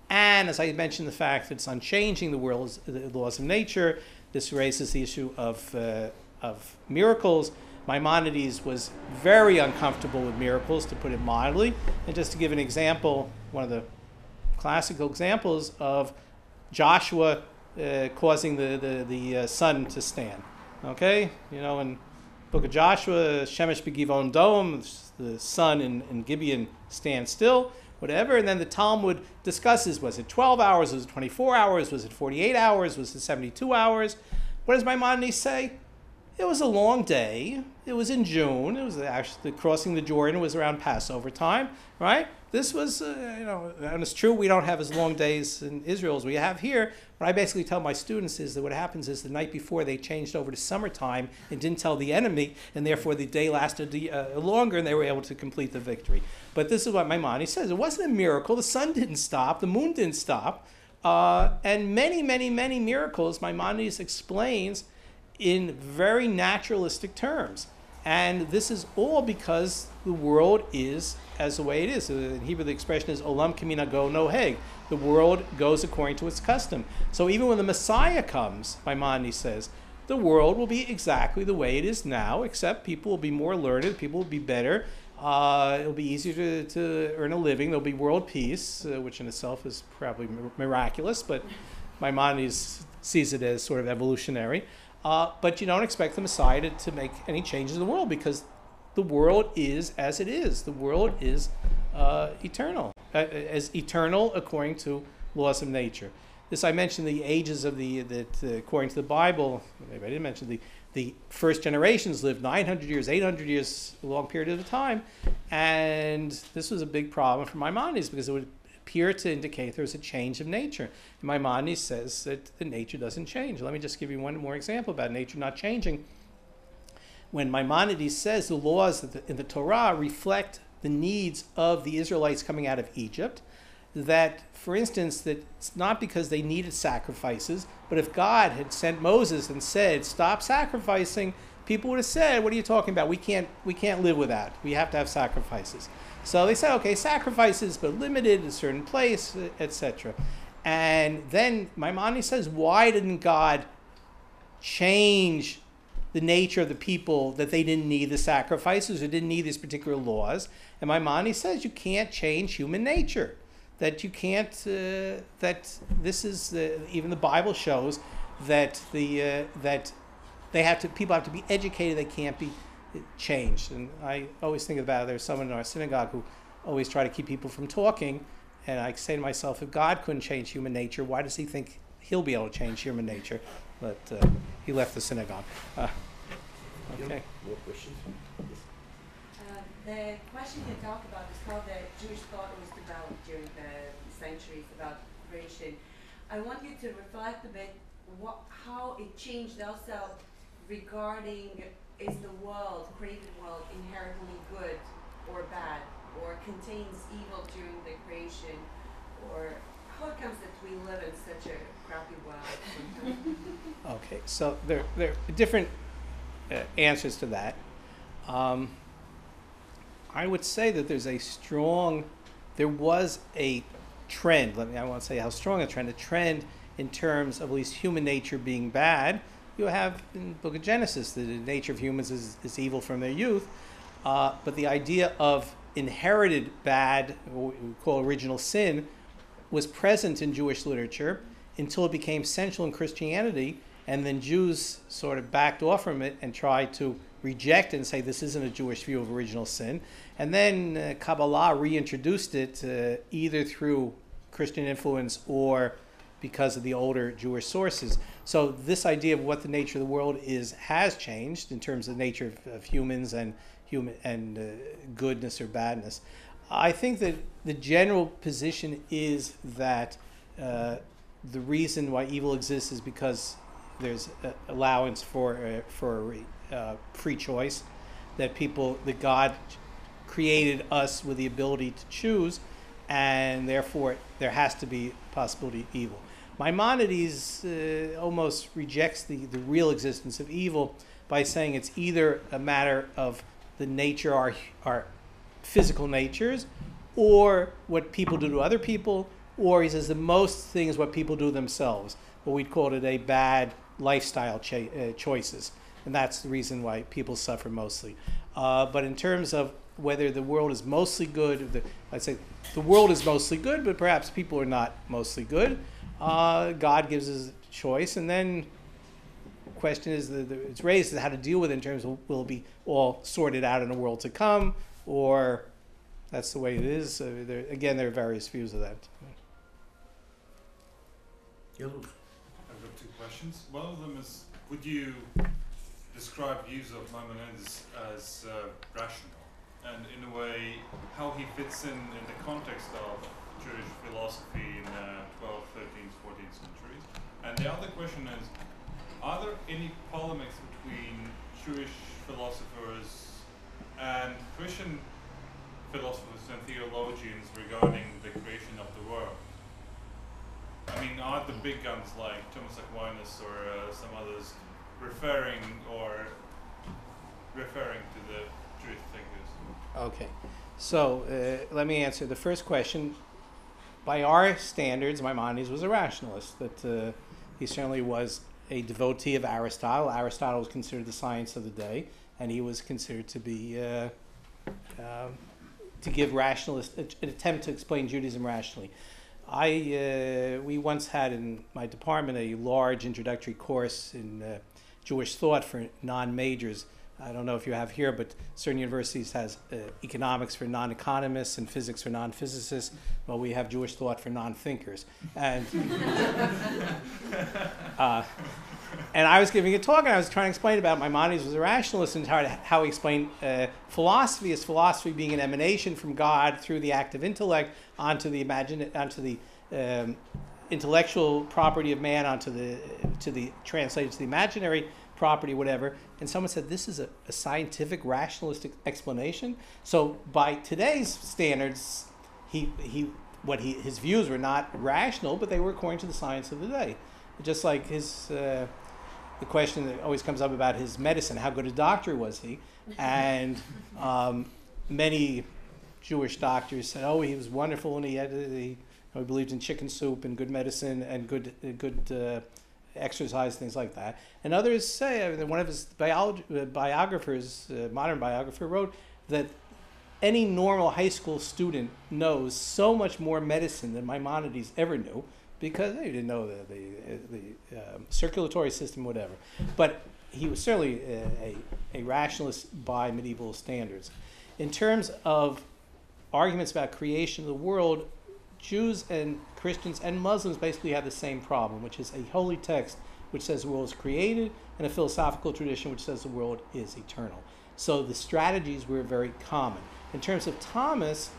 and as I mentioned, the fact that it's unchanging, the world, the laws of nature, this raises the issue of miracles. Maimonides was very uncomfortable with miracles, to put it mildly. And just to give an example, one of the classical examples of Joshua causing the sun to stand. Okay? In book of Joshua, Shemesh b'Givon Dom, the sun in Gibeon stands still, whatever. And then the Talmud discusses, was it 12 hours, was it 24 hours, was it 48 hours, was it 72 hours? What does Maimonides say? It was a long day. It was in June. It was actually crossing the Jordan was around Passover time, right? This was, and it's true we don't have as long days in Israel as we have here. What I basically tell my students is that what happens is the night before they changed over to summertime and didn't tell the enemy, and therefore the day lasted longer and they were able to complete the victory. But this is what Maimonides says. It wasn't a miracle. The sun didn't stop. The moon didn't stop. And many, many, many miracles Maimonides explains in very naturalistic terms. And this is all because the world is as the way it is. In Hebrew, the expression is olam keminago noheg. The world goes according to its custom. So even when the Messiah comes, Maimonides says, the world will be exactly the way it is now, except people will be more learned, people will be better, it'll be easier to earn a living, there'll be world peace, which in itself is probably miraculous, but Maimonides sees it as sort of evolutionary. But you don't expect the Messiah to make any changes in the world because the world is as it is. The world is eternal, as eternal according to laws of nature. This I mentioned the ages of according to the Bible. Maybe I didn't mention the first generations lived 900 years, 800 years, a long period of time, and this was a big problem for Maimonides because it would appear to indicate there's a change of nature. And Maimonides says that the nature doesn't change. Let me just give you one more example about nature not changing. When Maimonides says the laws in the Torah reflect the needs of the Israelites coming out of Egypt, that, for instance, that it's not because they needed sacrifices, but if God had sent Moses and said, stop sacrificing, people would have said, what are you talking about? We can't live without. We have to have sacrifices. So they said, okay, sacrifices, but limited in a certain place, etc. And then Maimonides says, why didn't God change the nature of the people that they didn't need the sacrifices or didn't need these particular laws? And Maimonides says you can't change human nature. That you can't, that this is, even the Bible shows that that people have to be educated, they can't be changed. And I always think about there's someone in our synagogue who always try to keep people from talking, and I say to myself, if God couldn't change human nature, why does he think he'll be able to change human nature? But he left the synagogue. Okay. More questions? The question you talk about is how the Jewish thought was developed during the centuries about creation. I want you to reflect a bit how it changed also regarding is the world, created world, inherently good or bad, or contains evil during the creation, or how it comes that we live in such a crappy world. Okay, so there are different answers to that. I would say that there was a trend, I won't say how strong a trend in terms of at least human nature being bad. You have in the book of Genesis, the nature of humans is evil from their youth, but the idea of inherited bad, what we call original sin, was present in Jewish literature until it became central in Christianity, and then Jews sort of backed off from it and tried to reject it and say this isn't a Jewish view of original sin. And then Kabbalah reintroduced it either through Christian influence or because of the older Jewish sources. So this idea of what the nature of the world is has changed in terms of the nature of humans and goodness or badness. I think that the general position is that the reason why evil exists is because there's allowance for free choice, that God created us with the ability to choose, and therefore there has to be possibility of evil. Maimonides almost rejects the real existence of evil by saying it's either a matter of the nature, our physical natures, or what people do to other people, or he says the most thing is what people do themselves, what we'd call today bad lifestyle choices. And that's the reason why people suffer mostly. But in terms of whether the world is mostly good, I'd say the world is mostly good, but perhaps people are not mostly good. God gives us a choice, and then the question is, it's raised how to deal with it in terms of will it be all sorted out in a world to come, or that's the way it is. There are various views of that. I've got two questions. One of them is, would you describe use of Maimonides as rational, and in a way how he fits in the context of Jewish philosophy in 12th, 13th, 14th centuries. And the other question is, are there any polemics between Jewish philosophers and Christian philosophers and theologians regarding the creation of the world? I mean, are the big guns like Thomas Aquinas or some others referring to the Jewish thinkers? Okay, so let me answer the first question. By our standards, Maimonides was a rationalist. That he certainly was a devotee of Aristotle. Aristotle was considered the science of the day, and he was considered to be to give rationalist an attempt to explain Judaism rationally. We once had in my department a large introductory course in Jewish thought for non-majors. I don't know if you have here, but certain universities has economics for non-economists and physics for non-physicists. Well, we have Jewish thought for non-thinkers. And and I was giving a talk, and I was trying to explain about Maimonides was a rationalist and how he explained philosophy as philosophy being an emanation from God through the active intellect onto the intellectual property of man, translated to the imaginary property, whatever. And someone said, this is a scientific rationalistic explanation. So by today's standards, his views were not rational, but they were according to the science of the day. Just like the question that always comes up about his medicine, how good a doctor was he? And many Jewish doctors said, oh, he was wonderful, and he believed in chicken soup and good medicine and good exercise, things like that. And others say, one of his biographers, modern biographer, wrote that any normal high school student knows so much more medicine than Maimonides ever knew, because they didn't know the circulatory system, whatever. But he was certainly a rationalist by medieval standards. In terms of arguments about creation of the world, Jews and Christians and Muslims basically have the same problem, which is a holy text which says the world is created, and a philosophical tradition which says the world is eternal. So the strategies were very common. In terms of Thomas,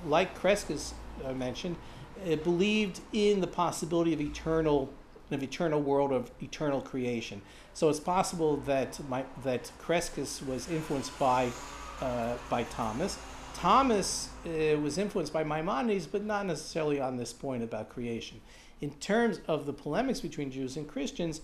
like Crescas mentioned, believed in the possibility of eternal world, of eternal creation. So it's possible that Crescas was influenced by Thomas. Thomas was influenced by Maimonides, but not necessarily on this point about creation. In terms of the polemics between Jews and Christians,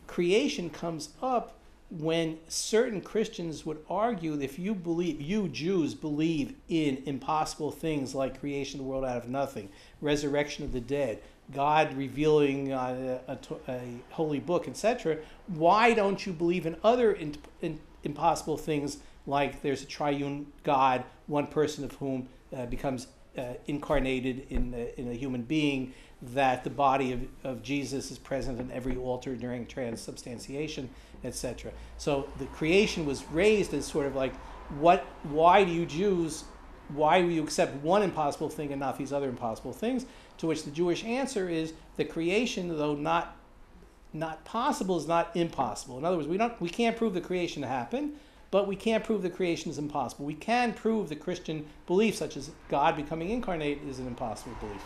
creation comes up when certain Christians would argue that if you Jews believe in impossible things like creation of the world out of nothing, resurrection of the dead, God revealing a holy book, etc., why don't you believe in other impossible things, like there's a triune God, one person of whom becomes incarnated in a human being, that the body of Jesus is present in every altar during transubstantiation, etc. So the creation was raised as sort of like, why do you Jews, why will you accept one impossible thing and not these other impossible things? To which the Jewish answer is that creation, though not possible, is not impossible. In other words, we can't prove the creation happened, but we can't prove that creation is impossible. We can prove the Christian belief, such as God becoming incarnate, is an impossible belief.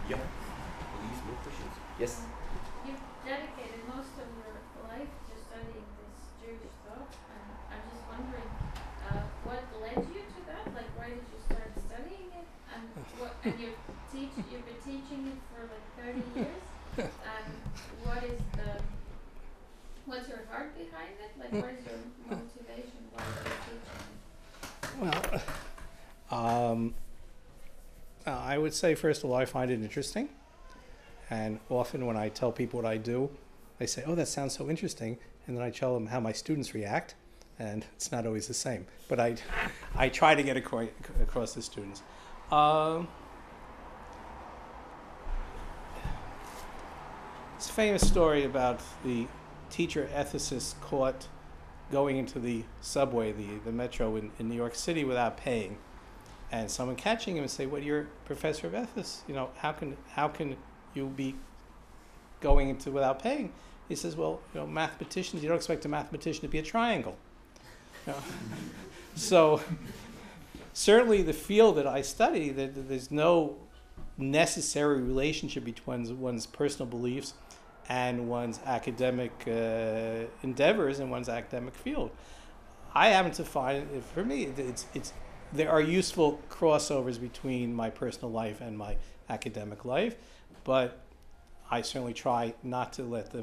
Yeah. Please, no questions. Yes? You've dedicated most of your life to studying this Jewish thought, and I'm just wondering what led you to that? Like, why did you start studying it? And you've been teaching it for like 30 years? And what's your heart behind it? Like, what is your motivation? Why are you teaching it? Well, I would say, first of all, I find it interesting. And often when I tell people what I do, they say, oh, that sounds so interesting. And then I tell them how my students react. And it's not always the same. But I try to get across to students. It's a famous story about the teacher ethicist caught going into the subway, the metro in New York City without paying. And someone catching him and say, well, you're a professor of ethics, how can you be going into without paying? He says, well, mathematicians, you don't expect a mathematician to be a triangle. So certainly the field that I study, there's no necessary relationship between one's personal beliefs and one's academic endeavors and one's academic field. I happen to find, for me, there are useful crossovers between my personal life and my academic life, but I certainly try not to let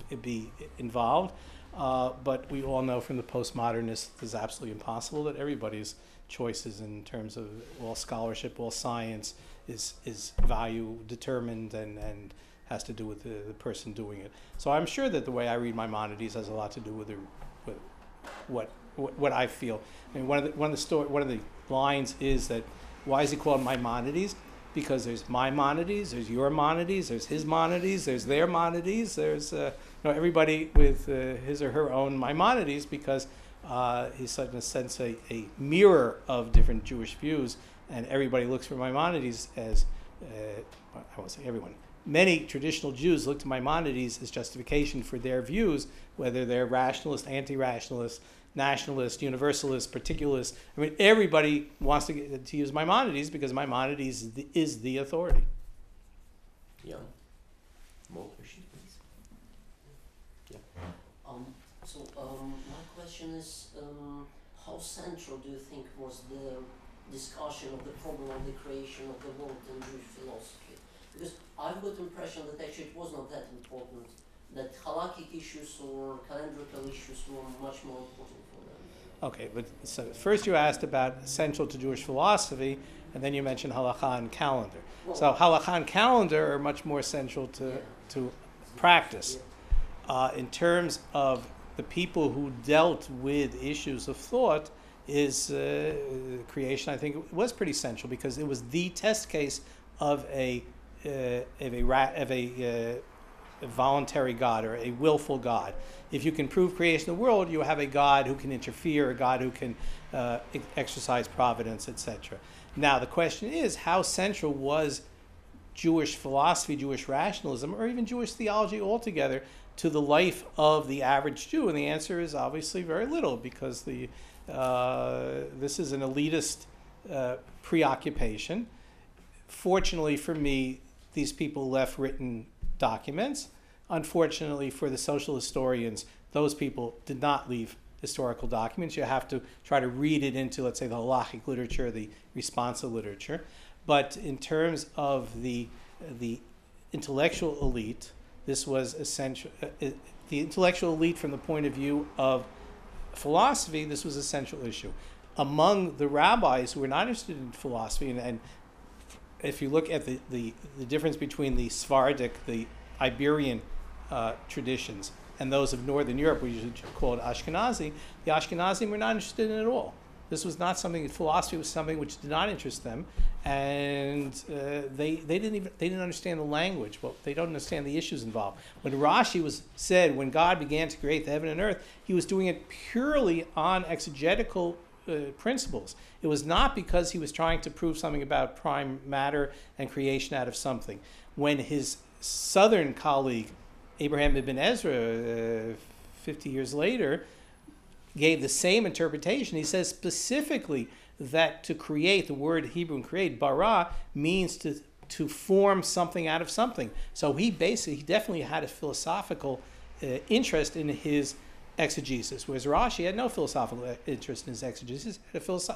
it be involved. But we all know from the postmodernists it's absolutely impossible that everybody's choices in terms of all scholarship, all science is value determined and has to do with the person doing it. So I'm sure that the way I read Maimonides has a lot to do with what I feel. I mean, one of the lines is that why is he called Maimonides? Because there's Maimonides, there's your Maimonides, there's his Maimonides, there's their Maimonides, there's everybody with his or her own Maimonides, because he's in a sense a mirror of different Jewish views, and everybody looks for Maimonides as I won't say everyone. Many traditional Jews look to Maimonides as justification for their views, whether they're rationalist, anti-rationalist, nationalist, universalist, particularist. I mean, everybody wants to use Maimonides because Maimonides is the authority. Yeah. More questions, please. Yeah. My question is, how central do you think was the discussion of the problem of the creation of the world in Jewish philosophy? Because I've got the impression that actually it was not that important, that halakhic issues or calendrical issues were much more important for them. Okay, but so first you asked about central to Jewish philosophy, and then you mentioned halakha and calendar. Well, So halakha and calendar are much more central to practice. In terms of the people who dealt with issues of thought, is creation, I think, was pretty central because it was the test case of a voluntary God or a willful God. If you can prove creation of the world, you have a God who can interfere, a God who can exercise providence, etc. Now, the question is, how central was Jewish philosophy, Jewish rationalism, or even Jewish theology altogether to the life of the average Jew? And the answer is obviously very little, because this is an elitist preoccupation. Fortunately for me, these people left written documents. Unfortunately for the social historians, those people did not leave historical documents. You have to try to read it into, let's say, the halachic literature, the responsive literature. But in terms of the intellectual elite, this was essential. The intellectual elite, from the point of view of philosophy, this was a central issue. Among the rabbis who were not interested in philosophy, and if you look at the difference between the Sephardic, the Iberian traditions, and those of Northern Europe, we usually call it Ashkenazi, the Ashkenazi were not interested in it at all. This was not something, philosophy was something which did not interest them, and they didn't understand the language. Well, they don't understand the issues involved. When Rashi said, when God began to create the heaven and earth, he was doing it purely on exegetical principles. It was not because he was trying to prove something about prime matter and creation out of something. When his southern colleague, Abraham ibn Ezra, 50 years later, gave the same interpretation, he says specifically that to create, the word Hebrew create, bara, means to form something out of something. So he definitely had a philosophical interest in his exegesis, whereas Rashi had no philosophical interest in his exegesis.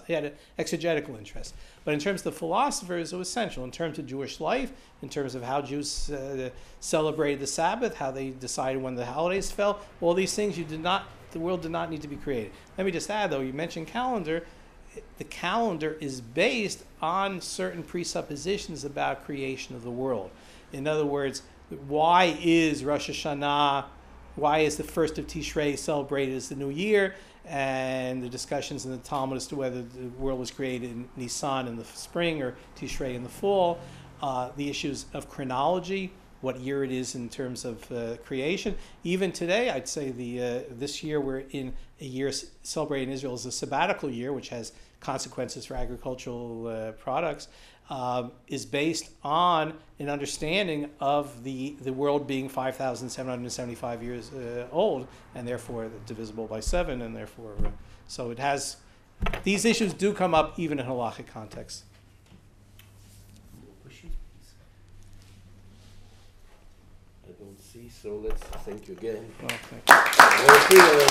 He had an exegetical interest. But in terms of the philosophers, it was essential. In terms of Jewish life, in terms of how Jews celebrated the Sabbath, how they decided when the holidays fell, all these things the world did not need to be created. Let me just add, though, you mentioned calendar. The calendar is based on certain presuppositions about creation of the world. In other words, why is Rosh Hashanah, why is the first of Tishrei celebrated as the new year? And the discussions in the Talmud as to whether the world was created in Nisan in the spring or Tishrei in the fall. The issues of chronology, what year it is in terms of creation. Even today, I'd say this year we're in a year celebrated in Israel as a sabbatical year, which has consequences for agricultural products, is based on an understanding of the world being 5,775 years old, and therefore divisible by 7, and therefore, so it has, these issues do come up even in halachic context. More questions, please? I don't see, so let's thank you again. Well, thank you.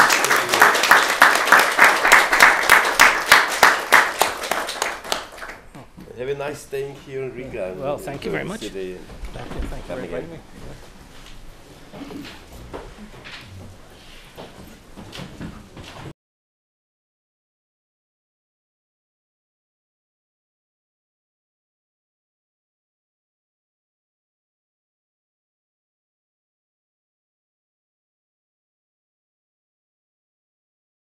Have a nice staying here in Riga. Well, thank you very much. Thank Thank you for Come inviting again. me.